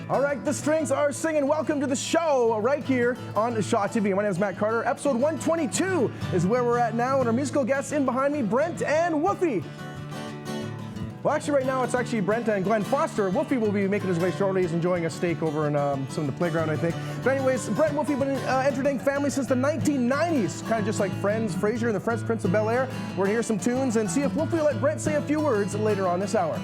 All right, the strings are singing. Welcome to the show right here on Shaw TV. My name is Matt Carter. Episode 122 is where we're at now, and our musical guests in behind me, Brent and Woofy. Well, actually, right now, it's actually Brent and Glen Foster. Woofy will be making his way shortly. He's enjoying a steak over in some of the playground, I think. But anyways, Brent and Woofy have been entertaining families since the 1990s. Kind of just like Friends, Frasier and the Fresh Prince of Bel-Air. We're going to hear some tunes and see if Woofy will let Brent say a few words later on this hour.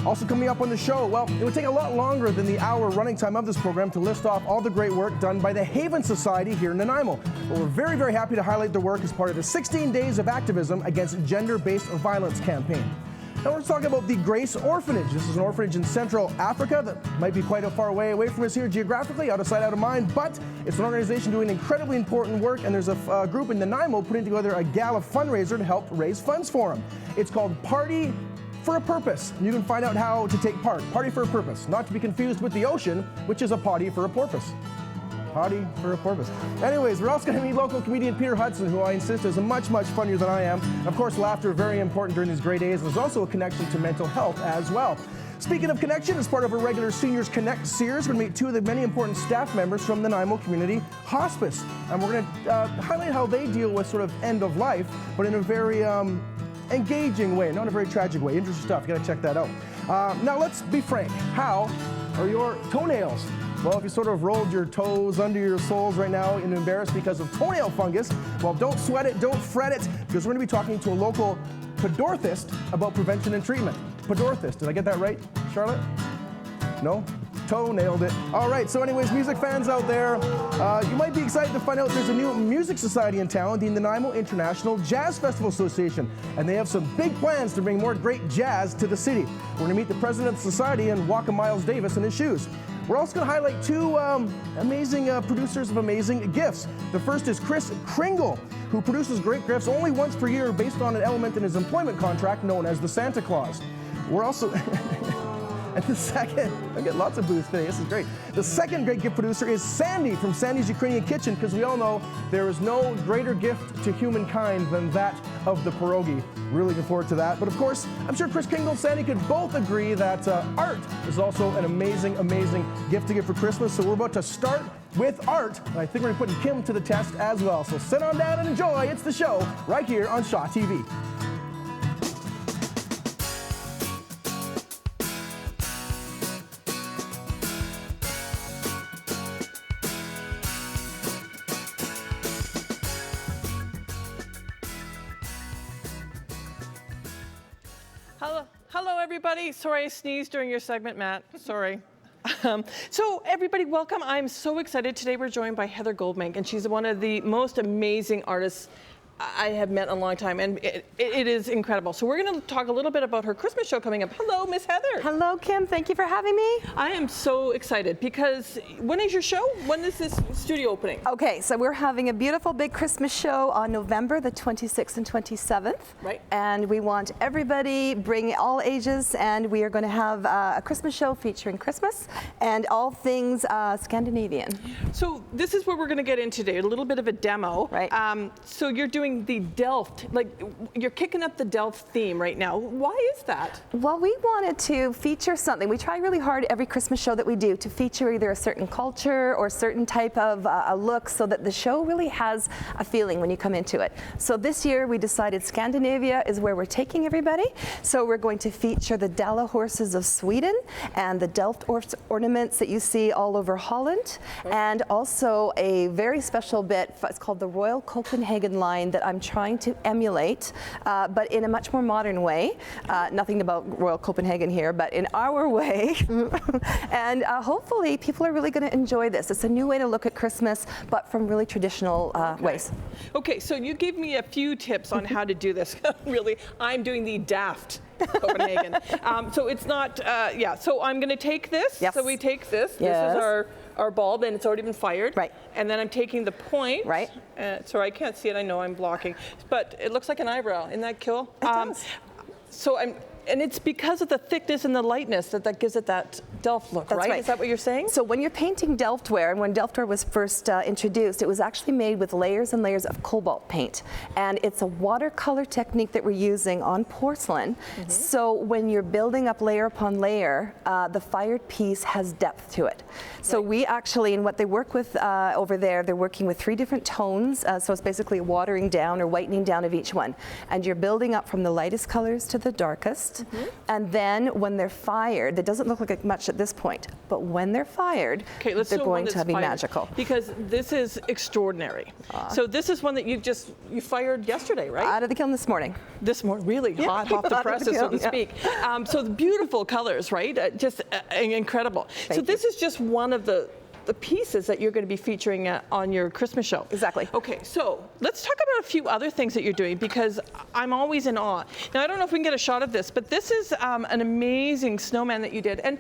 Also coming up on the show, well, it would take a lot longer than the hour running time of this program to list off all the great work done by the Haven Society here in Nanaimo. But we're very, very happy to highlight their work as part of the 16 Days of Activism Against Gender-Based Violence campaign. Now we're talking about the Grace Orphanage. This is an orphanage in Central Africa that might be quite a far way away from us here geographically, out of sight, out of mind, but it's an organization doing incredibly important work, and there's a group in Nanaimo putting together a gala fundraiser to help raise funds for them. It's called Party for a Purpose. You can find out how to take part. Party for a Purpose, not to be confused with the ocean, which is a potty for a porpoise. Potty for a porpoise. Anyways, we're also going to meet local comedian Peter Hudson, who I insist is much, much funnier than I am. Of course, laughter very important during these great days. There's also a connection to mental health as well. Speaking of connection, as part of a regular Seniors Connect series, we're going to meet two of the many important staff members from the Nanaimo Community Hospice. And we're going to highlight how they deal with sort of end of life, but in a very engaging way, not a very tragic way. Interesting stuff. You got to check that out. Now, let's be frank. How are your toenails? Well, if you sort of rolled your toes under your soles right now and embarrassed because of toenail fungus, well, don't sweat it, don't fret it, because we're going to be talking to a local pedorthist about prevention and treatment. Pedorthist. Did I get that right, Charlotte? No? Toe-nailed it. All right, so anyways, music fans out there, you might be excited to find out there's a new music society in town, the Nanaimo International Jazz Festival Association, and they have some big plans to bring more great jazz to the city. We're going to meet the president of the society and walk a Miles Davis in his shoes. We're also going to highlight two amazing producers of amazing gifts. The first is Kris Kringle, who produces great gifts only once per year based on an element in his employment contract known as the Santa Claus. We're also... And the second, I get lots of booths today, this is great. The second great gift producer is Sandy from Sandy's Ukrainian Kitchen, because we all know there is no greater gift to humankind than that of the pierogi. Really looking forward to that. But of course, I'm sure Kris Kringle and Sandy could both agree that art is also an amazing, amazing gift to give for Christmas. So we're about to start with art, and I think we're putting Kim to the test as well. So sit on down and enjoy. It's the show right here on Shaw TV. Hello, everybody. Sorry I sneezed during your segment, Matt. Sorry. So everybody, welcome. I'm so excited. Today we're joined by Heather Goldminc, and she's one of the most amazing artists I have met in a long time, and it is incredible. So we're going to talk a little bit about her Christmas show coming up. Hello, Miss Heather. Hello, Kim. Thank you for having me. I am so excited because when is your show? When is this studio opening? Okay, so we're having a beautiful big Christmas show on November the 26th and 27th. Right. And we want everybody, bring all ages, and we are going to have a Christmas show featuring Christmas and all things Scandinavian. So this is what we're going to get into today, a little bit of a demo. Right. So you're doing the Delft, like you're kicking up the Delft theme right now. Why is that? Well, we wanted to feature something. We try really hard every Christmas show that we do to feature either a certain culture or certain type of a look so that the show really has a feeling when you come into it. So this year we decided Scandinavia is where we're taking everybody. So we're going to feature the Dala horses of Sweden and the Delft ornaments that you see all over Holland, and also a very special bit, it's called the Royal Copenhagen line, that I'm trying to emulate, but in a much more modern way. Nothing about Royal Copenhagen here, but in our way. And hopefully people are really going to enjoy this. It's a new way to look at Christmas, but from really traditional ways. Okay, so you gave me a few tips on how to do this. Really, I'm doing the daft Copenhagen. So it's not, yeah, so I'm going to take this. Yes. So we take this. Yes. This is our bulb, and it's already been fired. Right. And then I'm taking the point. Right. Sorry, I can't see it. I know I'm blocking. But it looks like an eyebrow. Isn't that cool? It does. So and it's because of the thickness and the lightness that gives it that Delft look, That's right. Is that what you're saying? So when you're painting Delftware, and when Delftware was first introduced, it was actually made with layers and layers of cobalt paint. And it's a watercolor technique that we're using on porcelain. So when you're building up layer upon layer, the fired piece has depth to it. So we actually, and what they work with over there, they're working with 3 different tones. So it's basically watering down or whitening down of each one. And you're building up from the lightest colors to the darkest. And then when they're fired, it doesn't look like much at this point, but when they're fired, they're going to be magical. Because this is extraordinary. So this is one that you fired yesterday, right? Out of the kiln this morning. This morning, really hot off the presses, so to speak. So the beautiful colors, right? Just incredible. So this is just one of the pieces that you're going to be featuring on your Christmas show. Exactly. Okay, so let's talk about a few other things that you're doing, because I'm always in awe. Now, I don't know if we can get a shot of this, but this is an amazing snowman that you did. And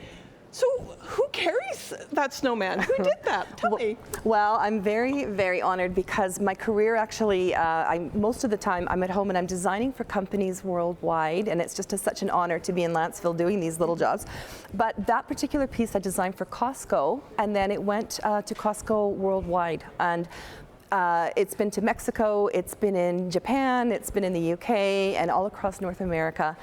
so who carries that snowman? Who did that? Tell me. Well, I'm very, very honored, because my career actually, most of the time I'm at home and I'm designing for companies worldwide, and it's just such an honor to be in Lanceville doing these little jobs. But that particular piece I designed for Costco, and then it went to Costco worldwide. And it's been to Mexico, it's been in Japan, it's been in the UK, and all across North America.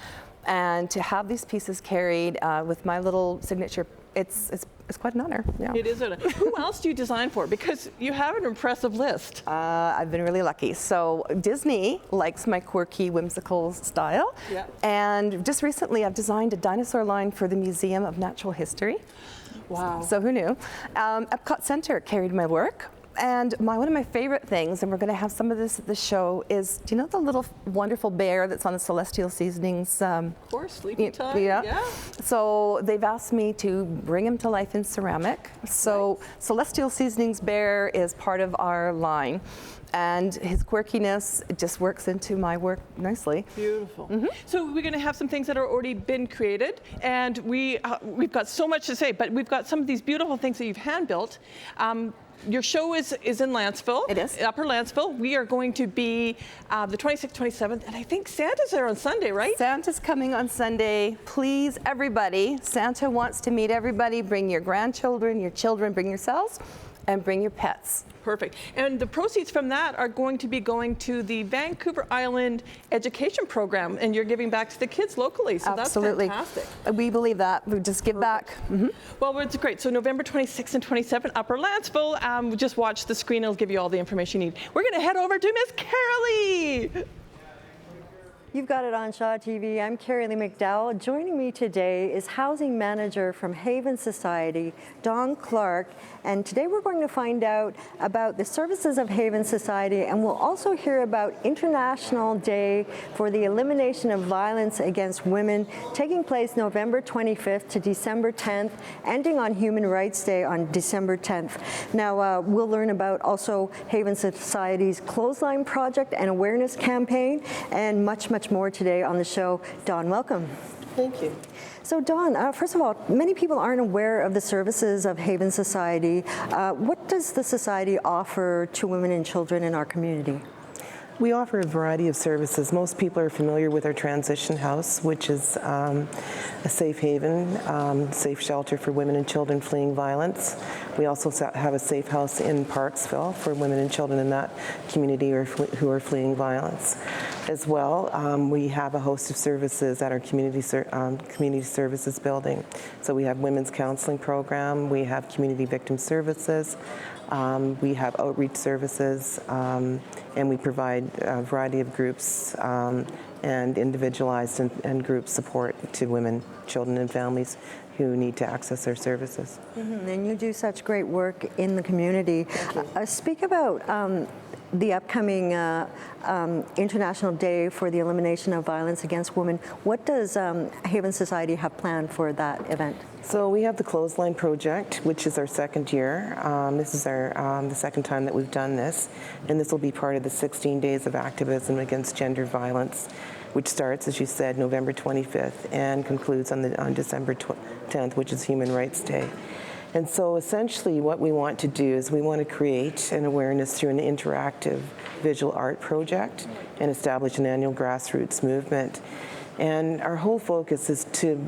And to have these pieces carried with my little signature, it's quite an honor. Yeah. It is. Who else do you design for? Because you have an impressive list. I've been really lucky. So Disney likes my quirky, whimsical style. Yeah. And just recently I've designed a dinosaur line for the Museum of Natural History. Wow. So who knew? Epcot Center carried my work. And one of my favorite things, and we're going to have some of this at the show, is, do you know the little wonderful bear that's on the Celestial Seasonings? Of course, Sleepy Time. Yeah. So they've asked me to bring him to life in ceramic. So Celestial Seasonings bear is part of our line. And his quirkiness, it just works into my work nicely. Beautiful. So we're going to have some things that are already been created, and we've got so much to say, but we've got some of these beautiful things that you've hand built. Your show is in Lanceville. It is. Upper Lanceville. We are going to be the 26th, 27th, and I think Santa's there on Sunday, right? Santa's coming on Sunday. Please, everybody, Santa wants to meet everybody. Bring your grandchildren, your children, bring yourselves, and bring your pets. Perfect. And the proceeds from that are going to be going to the Vancouver Island Education Program, and you're giving back to the kids locally. So Absolutely. That's fantastic. We believe that. We just give back. Well, it's great. So November 26th and 27th, Upper Lanceville. Just watch the screen. It'll give you all the information you need. We're going to head over to Miss Carolee. You've got it on Shaw TV. I'm Carrie Lee McDowell. Joining me today is Housing Manager from Haven Society, Dawn Clark. And today we're going to find out about the services of Haven Society, and we'll also hear about International Day for the Elimination of Violence Against Women, taking place November 25th to December 10th, ending on Human Rights Day on December 10th. Now, we'll learn about also Haven Society's Clothesline Project and Awareness Campaign, and much, much more today on the show. Dawn, welcome. Thank you. So Dawn, first of all, many people aren't aware of the services of Haven Society. What does the Society offer to women and children in our community? We offer a variety of services. Most people are familiar with our transition house, which is a safe haven, safe shelter for women and children fleeing violence. We also have a safe house in Parksville for women and children in that community who are fleeing violence. As well, we have a host of services at our community services building. So we have women's counseling program, we have community victim services, we have outreach services, and we provide a variety of groups and individualized and group support to women, children, and families who need to access our services. And you do such great work in the community. Speak about the upcoming International Day for the Elimination of Violence Against Women. What does Haven Society have planned for that event? So we have the Clothesline Project, which is our second year. This is the second time that we've done this, and this will be part of the 16 Days of Activism Against Gender Violence, which starts, as you said, November 25th and concludes on December 10th, which is Human Rights Day. And so essentially what we want to do is we want to create an awareness through an interactive visual art project and establish an annual grassroots movement. And our whole focus is to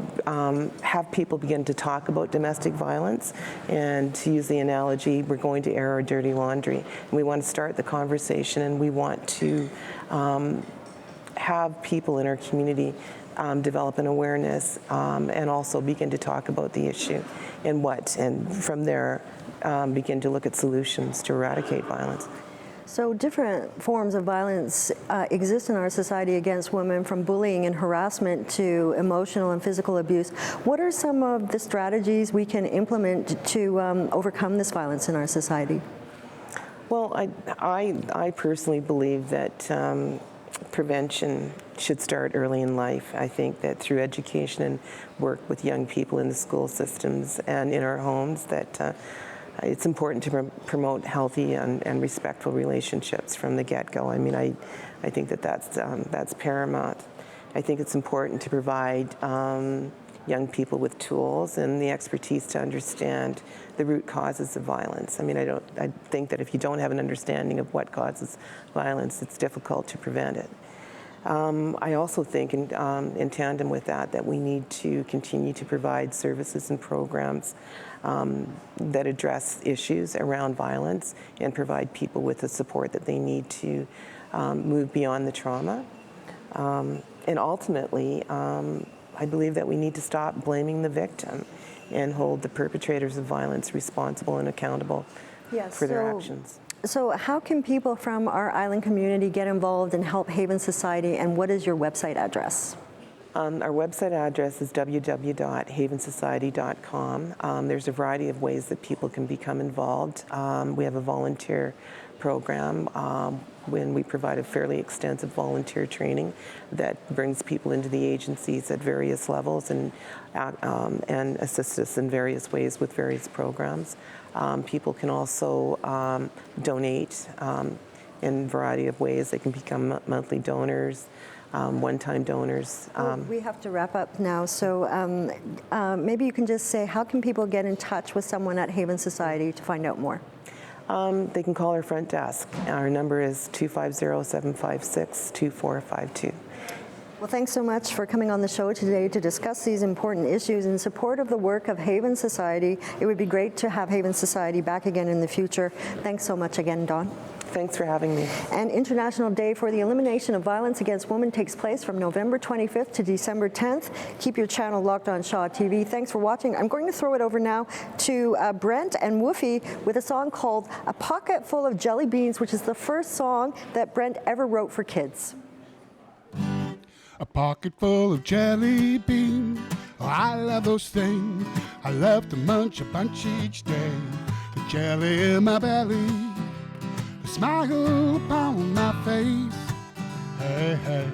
have people begin to talk about domestic violence, and to use the analogy, we're going to air our dirty laundry. And we want to start the conversation, and we want to have people in our community develop an awareness and also begin to talk about the issue and from there begin to look at solutions to eradicate violence. So different forms of violence exist in our society against women, from bullying and harassment to emotional and physical abuse. What are some of the strategies we can implement to overcome this violence in our society? Well, I personally believe that prevention should start early in life. I think that through education and work with young people in the school systems and in our homes, that it's important to promote healthy and respectful relationships from the get-go. I mean, I think that that's paramount. I think it's important to provide young people with tools and the expertise to understand the root causes of violence. I mean, I think that if you don't have an understanding of what causes violence, it's difficult to prevent it. I also think in tandem with that we need to continue to provide services and programs that address issues around violence and provide people with the support that they need to move beyond the trauma. And ultimately, I believe that we need to stop blaming the victim and hold the perpetrators of violence responsible and accountable for their actions. So how can people from our island community get involved and help Haven Society, and what is your website address? Our website address is www.havensociety.com. There's a variety of ways that people can become involved. We have a volunteer program when we provide a fairly extensive volunteer training that brings people into the agencies at various levels and assist us in various ways with various programs. People can also donate in a variety of ways. They can become monthly donors, one-time donors. We have to wrap up now, so maybe you can just say, how can people get in touch with someone at Haven Society to find out more? They can call our front desk. Our number is 250-756-2452. Well, thanks so much for coming on the show today to discuss these important issues in support of the work of Haven Society. It would be great to have Haven Society back again in the future. Thanks so much again, Dawn. Thanks for having me. And International Day for the Elimination of Violence Against Women takes place from November 25th to December 10th. Keep your channel locked on Shaw TV. Thanks for watching. I'm going to throw it over now to Brent and Woofy with a song called A Pocket Full of Jelly Beans, which is the first song that Brent ever wrote for kids. A pocket full of jelly beans. Oh, I love those things. I love to munch a bunch each day. The jelly in my belly, the smile upon my face. Hey, hey.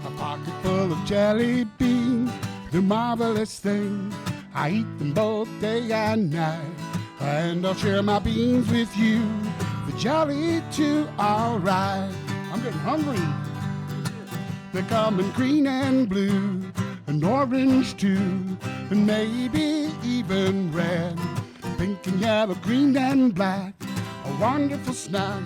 A pocket full of jelly beans. The marvelous thing. I eat them both day and night. And I'll share my beans with you. The jelly too, alright. I'm getting hungry. They come in green and blue, and orange too, and maybe even red. Pink and yellow, green and black, a wonderful snack.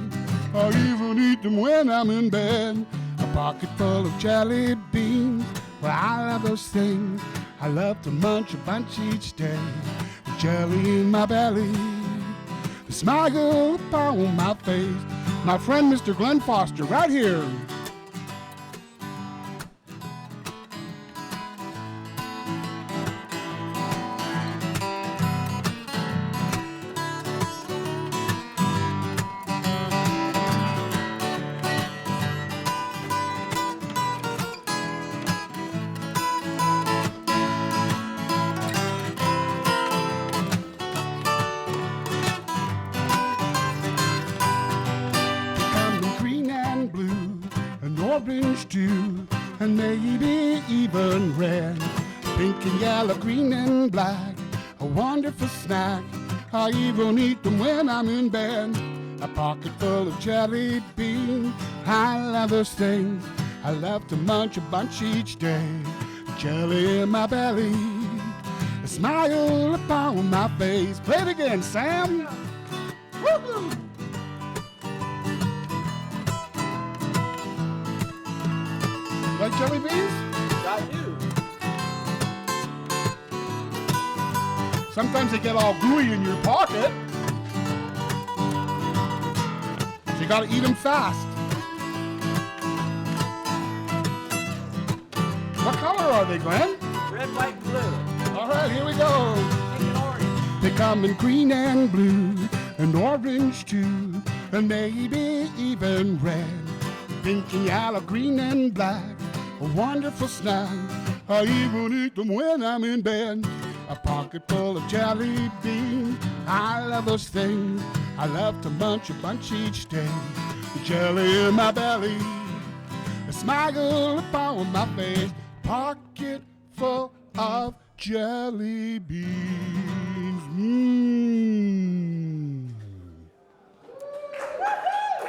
I even eat them when I'm in bed. A pocket full of jelly beans. Well, I love those things. I love to munch a bunch each day. The jelly in my belly, the smile upon my face. My friend Mr. Glen Foster, right here. Orange too, and maybe even red. Pink and yellow, green and black, a wonderful snack. I even eat them when I'm in bed. A pocket full of jelly beans. I love those things. I love to munch a bunch each day. Jelly in my belly, a smile upon my face. Play it again, Sam. Woo-hoo! Like jelly beans? I do. Sometimes they get all gooey in your pocket. So you gotta eat them fast. What color are they, Glenn? Red, white, and blue. All right, here we go. Pink and orange. They come in green and blue, and orange too, and maybe even red. Pink and yellow, green and black, a wonderful snack. I even eat them when I'm in bed. A pocket full of jelly beans, I love those things. I love to munch a bunch each day. The jelly in my belly, a smile upon my face. Pocket full of jelly beans. Mmm.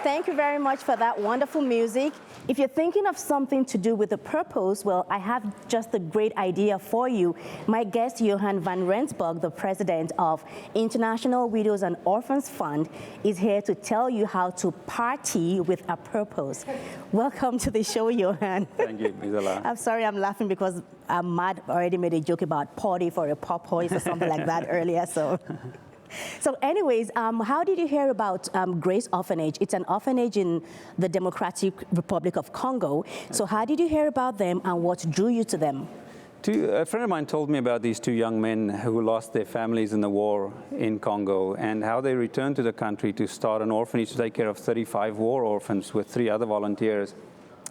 Thank you very much for that wonderful music. If you're thinking of something to do with the purpose, well, I have just a great idea for you. My guest, Johan van Rensburg, the president of International Widows and Orphans Fund, is here to tell you how to party with a purpose. Welcome to the show, Johan. Thank you, Isela. I'm sorry I'm laughing because Matt already made a joke about party for a porpoise or something like that earlier, so. So anyways, how did you hear about Grace Orphanage? It's an orphanage in the Democratic Republic of Congo. So how did you hear about them and what drew you to them? A friend of mine told me about these two young men who lost their families in the war in Congo and how they returned to the country to start an orphanage to take care of 35 war orphans with 3 other volunteers.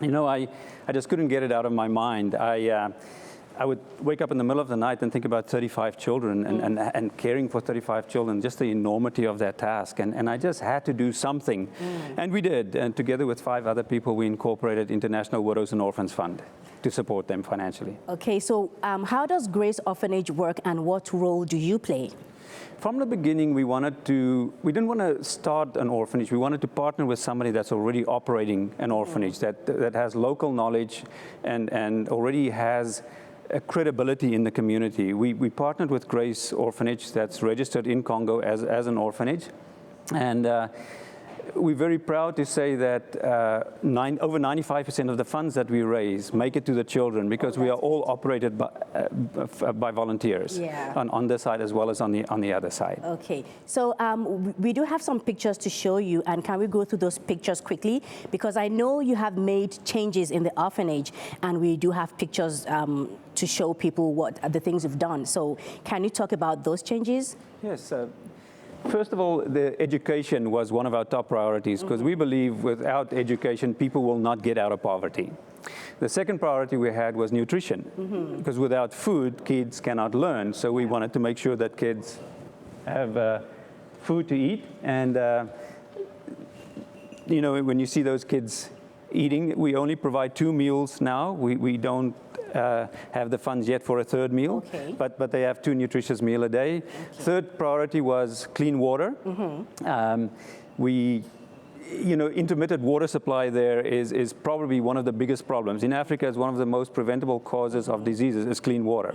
You know, I just couldn't get it out of my mind. I would wake up in the middle of the night and think about 35 children and caring for 35 children, just the enormity of that task. And I just had to do something. And we did. And together with 5 other people, we incorporated International Widows and Orphans Fund to support them financially. Okay, so how does Grace Orphanage work and what role do you play? From the beginning, we didn't want to start an orphanage. We wanted to partner with somebody that's already operating an orphanage, that has local knowledge and already has a credibility in the community. We partnered with Grace Orphanage that's registered in Congo as an orphanage. And we're very proud to say that over 95% of the funds that we raise make it to the children because we are all operated by volunteers on this side as well as on the other side. Okay, so we do have some pictures to show you, and can we go through those pictures quickly? Because I know you have made changes in the orphanage, and we do have pictures to show people what the things you've done. So can you talk about those changes? Yes. First of all, the education was one of our top priorities because we believe without education, people will not get out of poverty. The second priority we had was nutrition because without food, kids cannot learn. So we wanted to make sure that kids have food to eat. And, you know, when you see those kids eating, we only provide 2 meals now. We don't have the funds yet for a 3rd meal, but they have 2 nutritious meals a day. Third priority was clean water. Intermittent water supply there is probably one of the biggest problems. In Africa, it's one of the most preventable causes of diseases is clean water.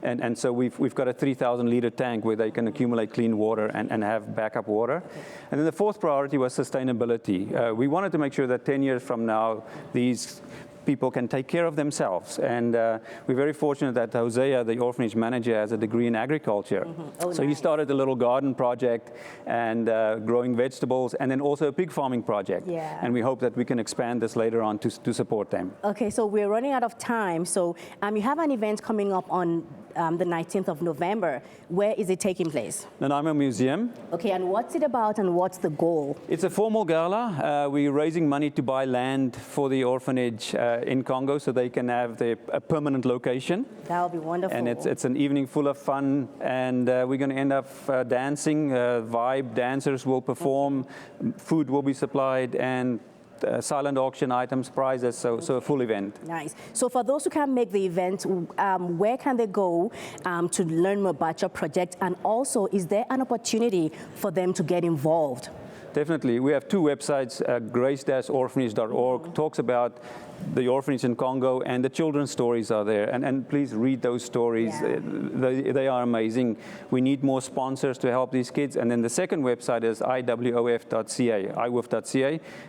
And so we've got a 3,000-liter tank where they can accumulate clean water and have backup water. And then the 4th priority was sustainability. We wanted to make sure that 10 years from now, these people can take care of themselves. And we're very fortunate that Hosea, the orphanage manager, has a degree in agriculture. So he started a little garden project and growing vegetables, and then also a pig farming project. And we hope that we can expand this later on to support them. Okay, so we're running out of time. So you have an event coming up on the 19th of November. Where is it taking place? Nanaimo Museum. Okay, and what's it about and what's the goal? It's a formal gala. We're raising money to buy land for the orphanage in Congo so they can have a permanent location. That would be wonderful. And it's an evening full of fun, and we're going to end up dancing. Vibe dancers will perform, food will be supplied, and silent auction items, prizes, so a full event. Nice. So for those who can't make the event, where can they go to learn more about your project? And also, is there an opportunity for them to get involved? Definitely. We have 2 websites. Grace-orphanage.org talks about the orphanage in Congo, and the children's stories are there. And please read those stories. They are amazing. We need more sponsors to help these kids. And then the second website is iwoof.ca,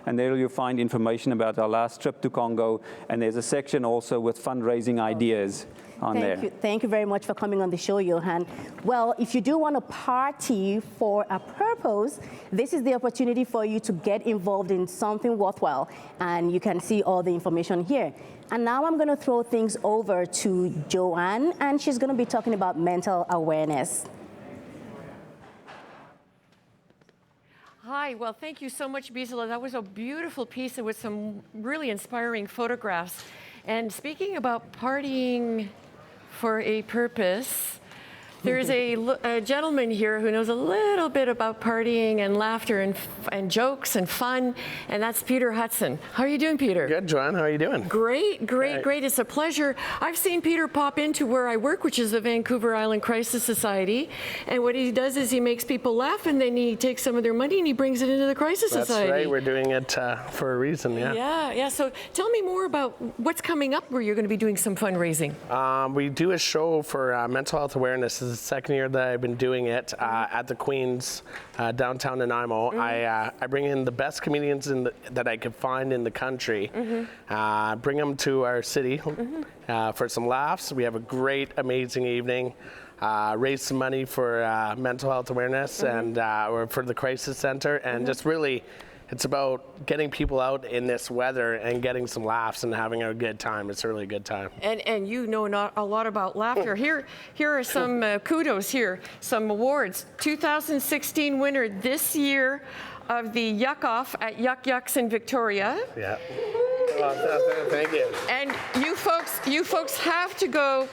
and there you'll find information about our last trip to Congo. And there's a section also with fundraising ideas on there. Thank you very much for coming on the show, Johan. Well, if you do want to party for a purpose, this is the opportunity for you to get involved in something worthwhile, and you can see all the information here. And now I'm going to throw things over to Joanne, and she's going to be talking about mental awareness. Hi, well, thank you so much, Bisela. That was a beautiful piece with some really inspiring photographs. And speaking about partying for a purpose, there's a gentleman here who knows a little bit about partying and laughter and jokes and fun, and that's Peter Hudson. How are you doing, Peter? Good, Joanne. How are you doing? Great, great, great. It's a pleasure. I've seen Peter pop into where I work, which is the Vancouver Island Crisis Society, and what he does is he makes people laugh, and then he takes some of their money and he brings it into the Crisis Society. That's right. We're doing it for a reason, Yeah. So tell me more about what's coming up where you're going to be doing some fundraising. We do a show for mental health awareness. This is the second year that I've been doing it at the Queen's downtown Nanaimo. I bring in the best comedians that I could find in the country, bring them to our city for some laughs. We have a great, amazing evening. Raise some money for mental health awareness and or for the Crisis Center, and just really, it's about getting people out in this weather and getting some laughs and having a good time. It's a really good time. And you know not a lot about laughter. Here are some kudos here, some awards. 2016 winner this year of the Yuck Off at Yuck Yucks in Victoria. Yeah. Thank you. And you folks have to go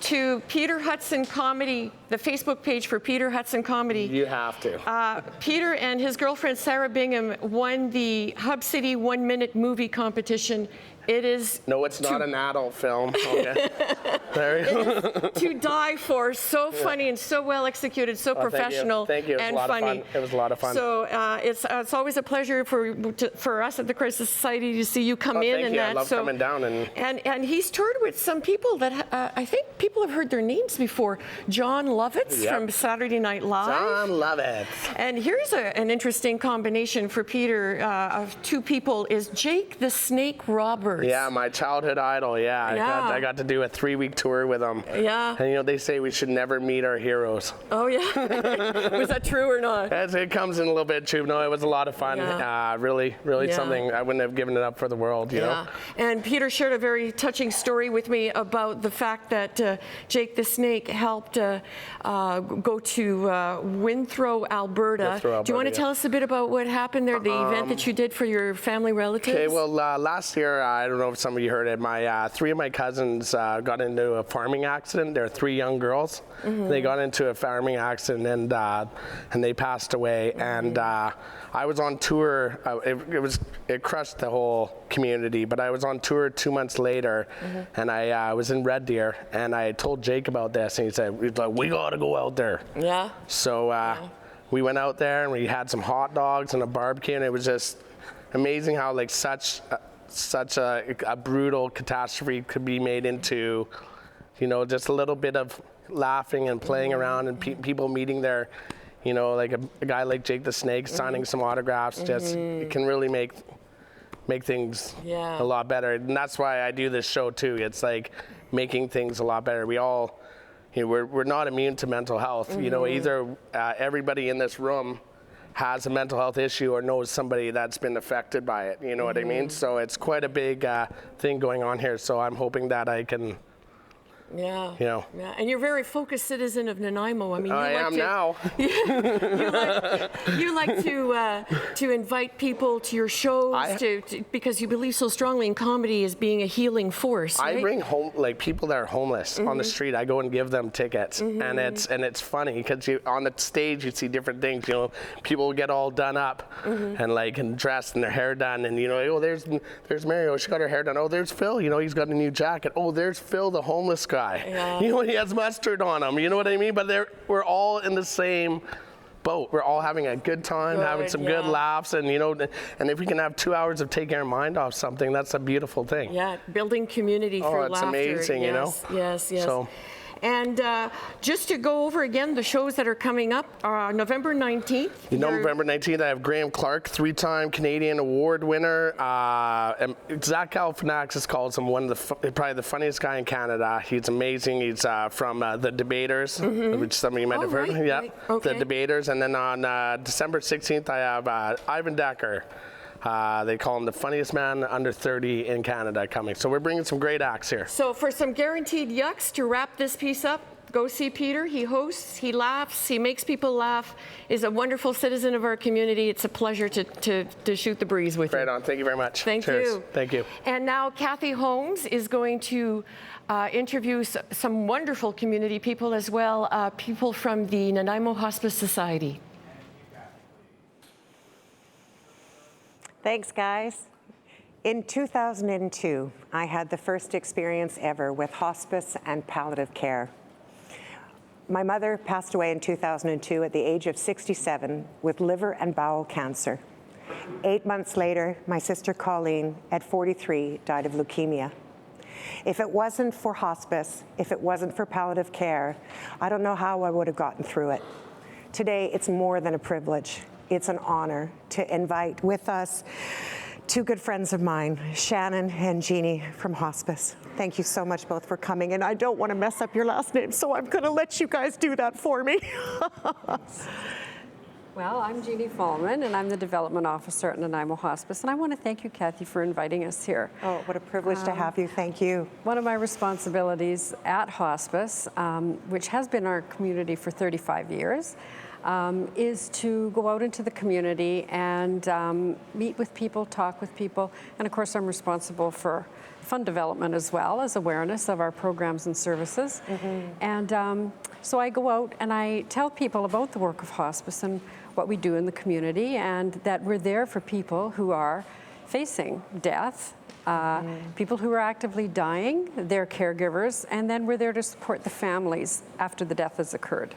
to Peter Hudson Comedy, the Facebook page for Peter Hudson Comedy. You have to. Peter and his girlfriend Sarah Bingham won the Hub City 1 Minute Movie Competition. It is... No, it's not an adult film. Okay. To die for. So funny and so well executed, so professional thank you. And funny. It was a lot of fun. So it's always a pleasure for us at the Crisis Society to see you come in. Thank you. I love coming down. And he's toured with some people that I think people have heard their names before. John Lovitz from Saturday Night Live. John Lovitz. And here's an interesting combination for Peter of two people is Jake the Snake Roberts. Yeah, my childhood idol. Yeah. I got to do a 3-week tour with him. Yeah. And they say we should never meet our heroes. Oh yeah. Was that true or not? It comes in a little bit true. No, it was a lot of fun. Yeah. Really something I wouldn't have given it up for the world. You know. And Peter shared a very touching story with me about the fact that Jake the Snake helped go to Withrow, Alberta. Do you want to tell us a bit about what happened there, the event that you did for your family relatives? Okay, well, last year, I don't know if some of you heard it, my 3 of my cousins got into a farming accident. They're 3 young girls. They got into a farming accident and they passed away. And I was on tour. It crushed the whole community, but I was on tour 2 months later, and I was in Red Deer, and I told Jake about this, and he said, we gotta go out there. Yeah. So we went out there and we had some hot dogs and a barbecue, and it was just amazing how such a brutal catastrophe could be made into, just a little bit of laughing and playing around and people meeting their, like a guy like Jake the Snake signing some autographs. Just it can really make things a lot better, and that's why I do this show too. It's like making things a lot better. We all, we're not immune to mental health. Either everybody in this room has a mental health issue or knows somebody that's been affected by it. You know what I mean? So it's quite a big thing going on here. So I'm hoping that I can. Yeah. And you're a very focused citizen of Nanaimo. I mean, I am now. You like to invite people to your shows because you believe so strongly in comedy as being a healing force. Right? I bring home people that are homeless on the street. I go and give them tickets, and it's funny because on the stage you see different things. People get all done up and dressed and their hair done, and oh, there's Mario. She got her hair done. Oh, there's Phil. He's got a new jacket. Oh, there's Phil, the homeless guy. Yeah. He has mustard on him. You know what I mean? But we're all in the same boat. We're all having a good time, having some good laughs, and and if we can have 2 hours of taking our mind off something, that's a beautiful thing. Yeah, building community through laughter. Oh, it's amazing, Yes. So. And just to go over again the shows that are coming up, November 19th. November 19th, I have Graham Clark, 3-time Canadian award winner. And Zach Galifianakis calls him probably the funniest guy in Canada. He's amazing. He's from The Debaters, which some of you might have heard. Right, Yeah, right. Okay. The Debaters. And then on December 16th, I have Ivan Decker. They call him the funniest man under 30 in Canada coming. So we're bringing some great acts here. So for some guaranteed yucks to wrap this piece up, go see Peter. He hosts, he laughs, he makes people laugh, is a wonderful citizen of our community. It's a pleasure to shoot the breeze with you. Right on. Thank you very much. Thank Cheers. you. Thank you. And now Kathy Holmes is going to interview some wonderful community people as well, people from the Nanaimo Hospice Society. Thanks, guys. In 2002, I had the first experience ever with hospice and palliative care. My mother passed away in 2002 at the age of 67 with liver and bowel cancer. 8 months later, my sister Colleen, at 43, died of leukemia. If it wasn't for hospice, if it wasn't for palliative care, I don't know how I would have gotten through it. Today, it's more than a privilege. It's an honor to invite with us two good friends of mine, Shannon and Jeannie from Hospice. Thank you so much both for coming, and I don't want to mess up your last name, so I'm going to let you guys do that for me. Well, I'm Jeannie Fallman, and I'm the Development Officer at Nanaimo Hospice, and I want to thank you, Kathy, for inviting us here. Oh, what a privilege to have you. Thank you. One of my responsibilities at Hospice, which has been our community for 35 years, is to go out into the community and meet with people, talk with people, and of course I'm responsible for fund development as well as awareness of our programs and services. And so I go out and I tell people about the work of hospice and what we do in the community, and that we're there for people who are facing death, people who are actively dying, their caregivers, and then we're there to support the families after the death has occurred.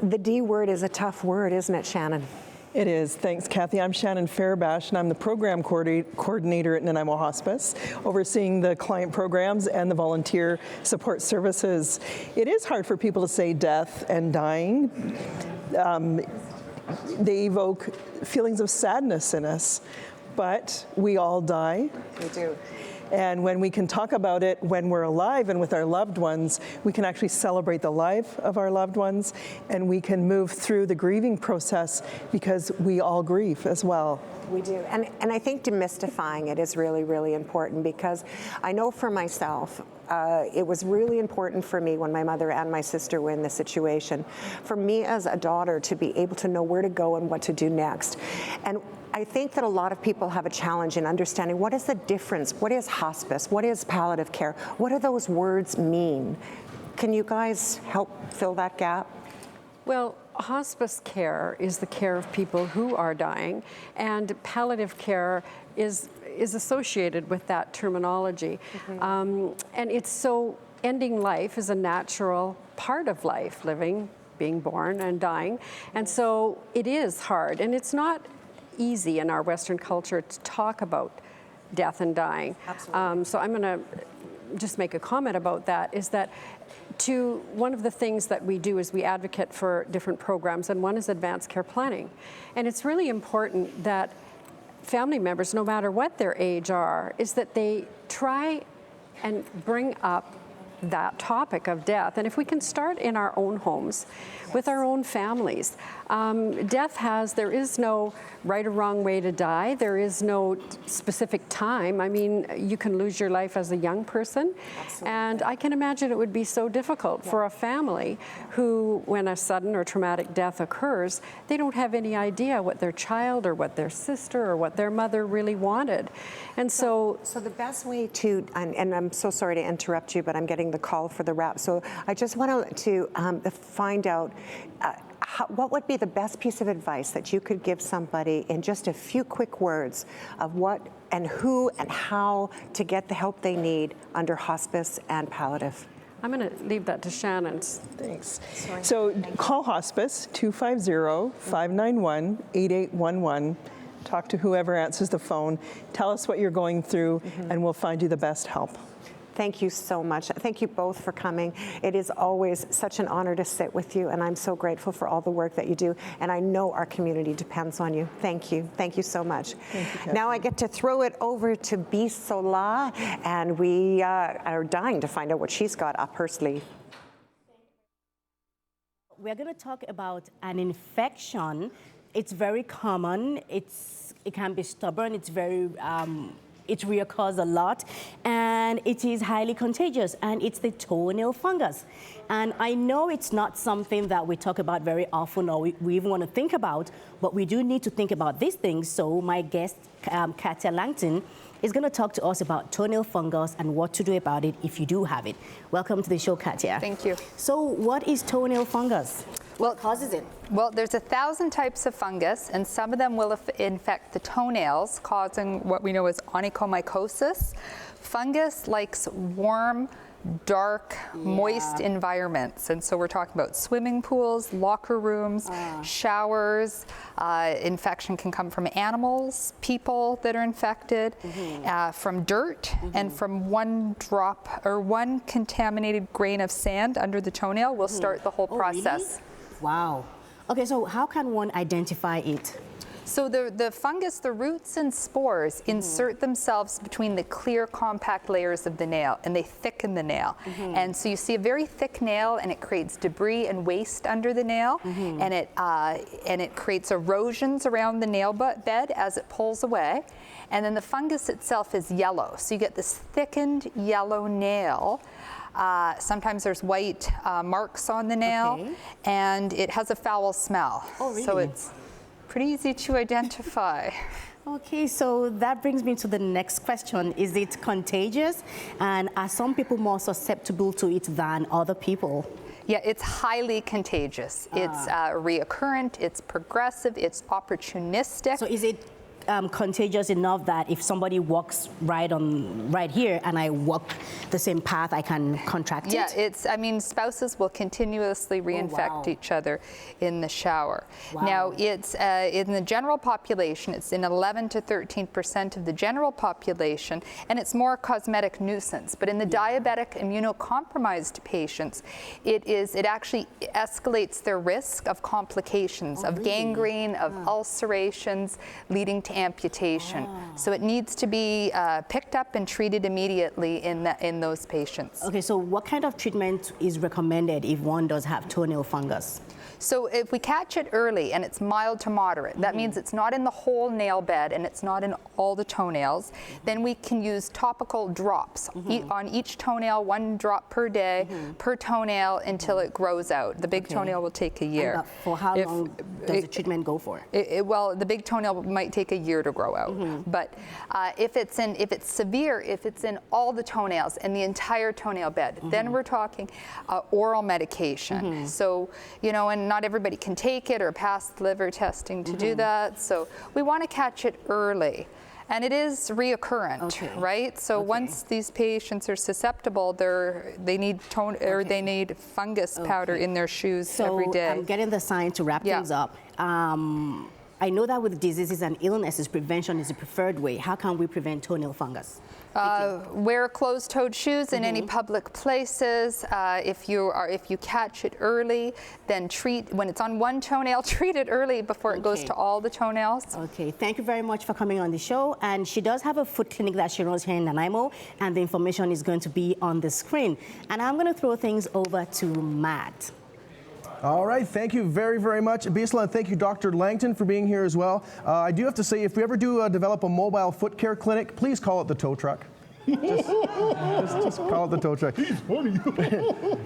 The D word is a tough word, isn't it, Shannon? It is. Thanks, Kathy. I'm Shannon Fairbash, and I'm the program coordinator at Nanaimo Hospice, overseeing the client programs and the volunteer support services. It is hard for people to say death and dying. They evoke feelings of sadness in us, but we all die. We do. And when we can talk about it when we're alive and with our loved ones, we can actually celebrate the life of our loved ones, and we can move through the grieving process because we all grieve as well. We do. And I think demystifying it is really, really important, because I know for myself, it was really important for me when my mother and my sister were in this situation, for me as a daughter to be able to know where to go and what to do next. And I think that a lot of people have a challenge in understanding what is the difference, what is hospice, what is palliative care, what do those words mean? Can you guys help fill that gap? Well, hospice care is the care of people who are dying, and palliative care is associated with that terminology. And it's so, ending life is a natural part of life, living, being born and dying. And so it is hard, and it's not easy in our Western culture to talk about death and dying. Absolutely. So I'm going to just make a comment about that, is that one of the things that we do is we advocate for different programs, and one is advanced care planning. And it's really important that family members, no matter what their age are, is that they try and bring up that topic of death. And if we can start in our own homes, with our own families. There is no right or wrong way to die. There is no specific time. I mean, you can lose your life as a young person. Absolutely. And I can imagine it would be so difficult for a family who, when a sudden or traumatic death occurs, they don't have any idea what their child or what their sister or what their mother really wanted. And so the best way to, and I'm so sorry to interrupt you, but I'm getting the call for the wrap. So I just want to find out what would be the best piece of advice that you could give somebody in just a few quick words of what and who and how to get the help they need under hospice and palliative? I'm going to leave that to Shannon. Thanks. So call hospice 250-591-8811. Talk to whoever answers the phone. Tell us what you're going through, and we'll find you the best help. Thank you so much. Thank you both for coming. It is always such an honor to sit with you, and I'm so grateful for all the work that you do, and I know our community depends on you. Thank you. Thank you so much. Thank you, now I get to throw it over to Bisola, and we are dying to find out what she's got up her sleeve. We're going to talk about an infection. It's very common. It can be stubborn. It's very it reoccurs a lot, and it is highly contagious, and it's the toenail fungus. And I know it's not something that we talk about very often or we even want to think about, but we do need to think about these things. So my guest, Katia Langton, is going to talk to us about toenail fungus and what to do about it if you do have it. Welcome to the show, Katia. Thank you. So what is toenail fungus? What causes it? Well, there's 1,000 types of fungus, and some of them will infect the toenails, causing what we know as onychomycosis. Fungus likes warm, dark, moist environments. And so we're talking about swimming pools, locker rooms, showers. Infection can come from animals, people that are infected, from dirt, and from one drop or one contaminated grain of sand under the toenail will start the whole process. Really? Wow. Okay, so how can one identify it? So the fungus, the roots and spores insert themselves between the clear compact layers of the nail, and they thicken the nail. And so you see a very thick nail, and it creates debris and waste under the nail, and it creates erosions around the nail bed as it pulls away. And then the fungus itself is yellow. So you get this thickened yellow nail. Sometimes there's white marks on the nail, and it has a foul smell. Oh, really? So it's pretty easy to identify. Okay, so that brings me to the next question. Is it contagious? And are some people more susceptible to it than other people? Yeah, it's highly contagious. It's reoccurrent, it's progressive, it's opportunistic. So is it contagious enough that if somebody walks right here and I walk the same path, I can contract it? Yeah, I mean, spouses will continuously reinfect each other in the shower. Now, it's in the general population, it's in 11 to 13% of the general population, and it's more a cosmetic nuisance. But in the diabetic immunocompromised patients, it actually escalates their risk of complications, of gangrene, of ulcerations, leading to amputation. So it needs to be picked up and treated immediately in those patients. Okay, so what kind of treatment is recommended if one does have toenail fungus? So if we catch it early and it's mild to moderate, that means it's not in the whole nail bed and it's not in all the toenails, then we can use topical drops on each toenail, 1 drop per day, per toenail until it grows out. The big toenail will take a year. And for how long does the treatment go for? Well, the big toenail might take a year to grow out. But if it's severe, if it's in all the toenails and the entire toenail bed, then we're talking oral medication. So, you know, and not everybody can take it or pass liver testing to do that. So we want to catch it early. And it is reoccurrent, right? So once these patients are susceptible, they need fungus powder in their shoes every day. So I'm getting the sign to wrap things up. I know that with diseases and illnesses, prevention is the preferred way. How can we prevent toenail fungus? Wear closed-toed shoes in any public places. If you catch it early, then when it's on one toenail, treat it early before it goes to all the toenails. Okay, thank you very much for coming on the show. And she does have a foot clinic that she runs here in Nanaimo, and the information is going to be on the screen. And I'm going to throw things over to Matt. All right, thank you very, very much, Bisla, and thank you, Dr. Langton, for being here as well. I do have to say, if we ever do develop a mobile foot care clinic, please call it the tow truck. Just call it the tow truck. He's funny.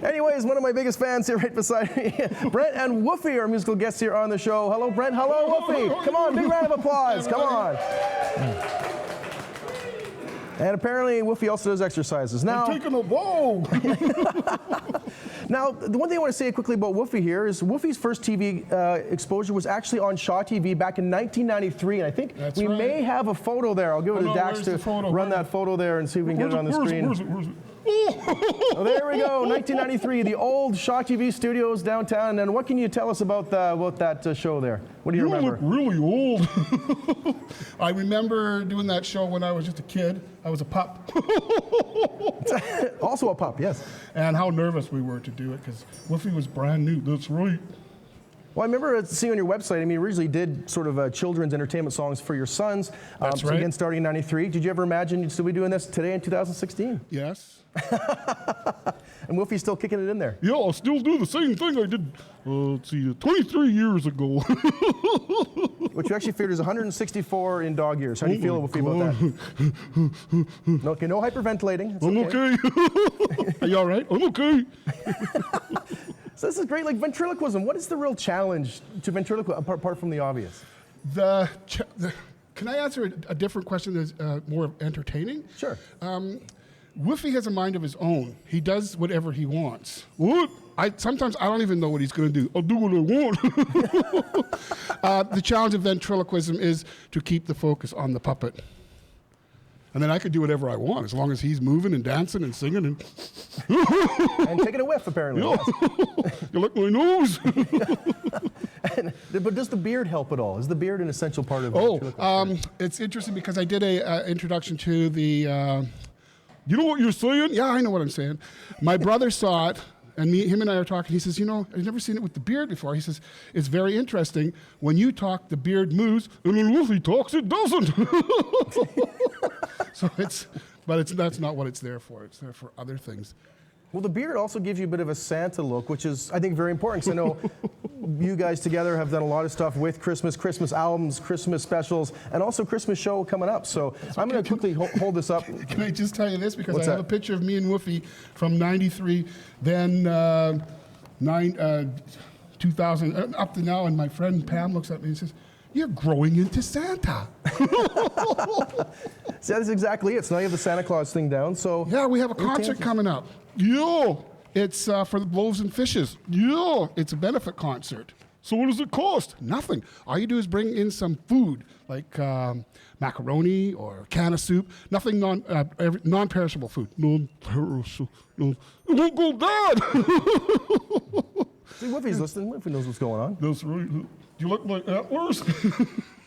Anyways, one of my biggest fans here right beside me, Brent and Woofy, our musical guests here on the show. Hello, Brent. Hello, Woofy. Come on, big round of applause. Come on. And apparently, Woofy also does exercises. Now, I'm taking a whoa. Now, the one thing I want to say quickly about Woofy here is Woofy's first TV exposure was actually on Shaw TV back in 1993, and I think may have a photo there. I'll give it to Dax to run that photo there and see if we can get it on the screen. Where's it? Oh, there we go, 1993, the old Shaw TV studios downtown. And what can you tell us about that show there? What do you remember? You look really old. I remember doing that show when I was just a kid. I was a pup. Also a pup, yes. And how nervous we were to do it, because Woofy was brand new. That's right. Well, I remember seeing on your website, I mean, you originally did sort of children's entertainment songs for your sons. That's so right. Again, starting in 93. Did you ever imagine you'd still be doing this today in 2016? Yes. And Woofy's still kicking it in there. Yeah, I'll still do the same thing I did, let's see, 23 years ago. Which you actually figured is 164 in dog years. How do you feel, Woofy, about that? No, okay, no hyperventilating. It's I'm okay. Are you all right? I'm okay. So this is great, like ventriloquism. What is the real challenge to ventriloquism, apart from the obvious? Can I answer a different question that's more entertaining? Sure. Woofy has a mind of his own. He does whatever he wants. Sometimes I don't even know what he's going to do. I'll do what I want. The challenge of ventriloquism is to keep the focus on the puppet. And then I could do whatever I want, as long as he's moving and dancing and singing. And taking a whiff, apparently. Yeah. You like my nose? But does the beard help at all? Is the beard an essential part of ventriloquism? It's interesting because I did a introduction to the, you know what you're saying? Yeah, I know what I'm saying. My brother saw it, and him and I are talking. He says, you know, I've never seen it with the beard before. He says, it's very interesting. When you talk, the beard moves, and when Woofy talks, it doesn't. That's not what it's there for. It's there for other things. Well, the beard also gives you a bit of a Santa look, which is, I think, very important, because I know you guys together have done a lot of stuff with Christmas albums, Christmas specials, and also Christmas show coming up. So I'm going to quickly hold this up. Can I just tell you this? Because What's I have that? a picture of me and Woofy from 93, then 2000, up to now, and my friend Pam looks at me and says, you're growing into Santa. See, that's exactly it. So now you have the Santa Claus thing down. So yeah, we have a concert coming up. Yeah, it's for the Loaves and Fishes. Yeah, it's a benefit concert. So what does it cost? Nothing. All you do is bring in some food, like macaroni or a can of soup. Nothing non-perishable food. Non-perishable. It won't go bad. See, Woofy's listening. Woofy knows what's going on. That's right. You look like antlers.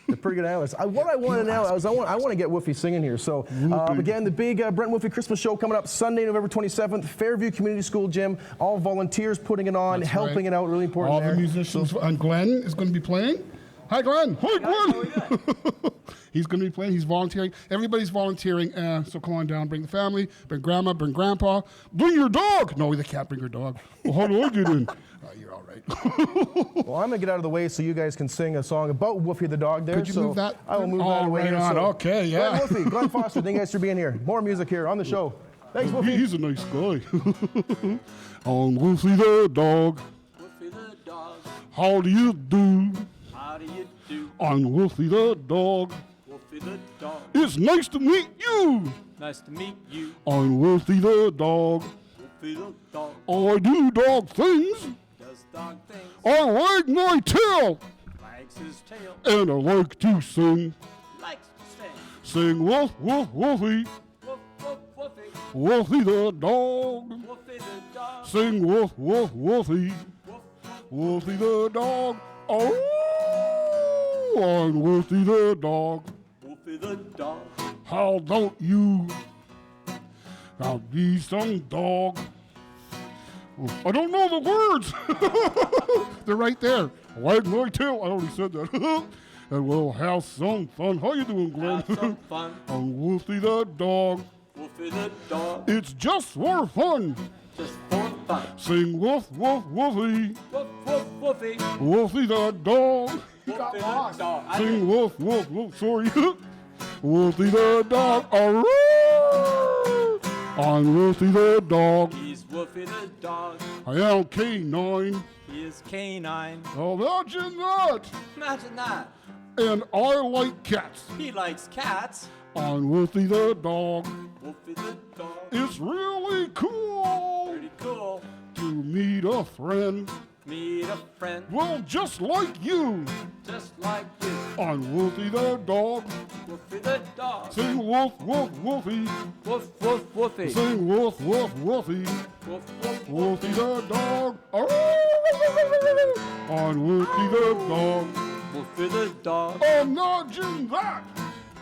They're pretty good analysts. What I want to now is I want to get Woofy singing here. So again, the big Brent Woofy Christmas show coming up Sunday, November 27th, Fairview Community School Gym. All volunteers putting it on, helping it out. Really important. All the musicians, and Glen is going to be playing. Hi, Glen. Hi, Glen. He's going to be playing. He's volunteering. Everybody's volunteering. So come on down. Bring the family. Bring grandma. Bring grandpa. Bring your dog. No, they can't bring your dog. Well, how do I get in? You're all right. Well, I'm going to get out of the way so you guys can sing a song about Woofy the dog there. Could you move that? I will move that away. Right on. Okay, yeah. Glen Woofy, Glen Foster, thank you guys for being here. More music here on the show. Thanks, Woofy. He's a nice guy. On Woofy the dog. Woofy the dog. How do you do? How do you do? On Woofy the dog. Woofy the dog. It's nice to meet you. Nice to meet you. On Woofy the dog. Woofy the dog. I do dog things. Does dog things. I wag my tail. Wags his tail. And I like to sing. Likes to sing. Sing woof, woof, woofy. Woof, woof, woofy. Woofy the dog. Woofy the dog. Sing woof, woof, woofy. Woof, Woofy the dog. Oh, I'm Woofy the dog. Woofy the dog. How don't you? Now be some dog. I don't know the words. They're right there. Wag my tail. I already said that. And we'll have some fun. How you doing, Glen? Have some fun. I'm Woofy the dog. Woofy the dog. It's just for fun. Just for fun. Sing woof, woof, woofy. Woof, woof, woofy. Woofy the dog. Woofy the dog. Sing woof, woof, woof. Sorry. Woofy the dog. Arrgh! I'm Woofy the dog. He's Woofy the dog. I am K9. He is K9. Imagine that. Imagine that. And I like cats. He likes cats. I'm Woofy the dog. Woofy the dog. It's really cool. Pretty cool. To meet a friend. Meet a friend. Well, just like you. Just like you. I'm Woofy the dog. Woofy the dog. Sing woof, woof, woofy. Woof, woof, woofy. Sing woof, woof, woofy. Woof, woof, Woofy the dog. I'm Woofy the dog. Woofy the dog. Imagine that.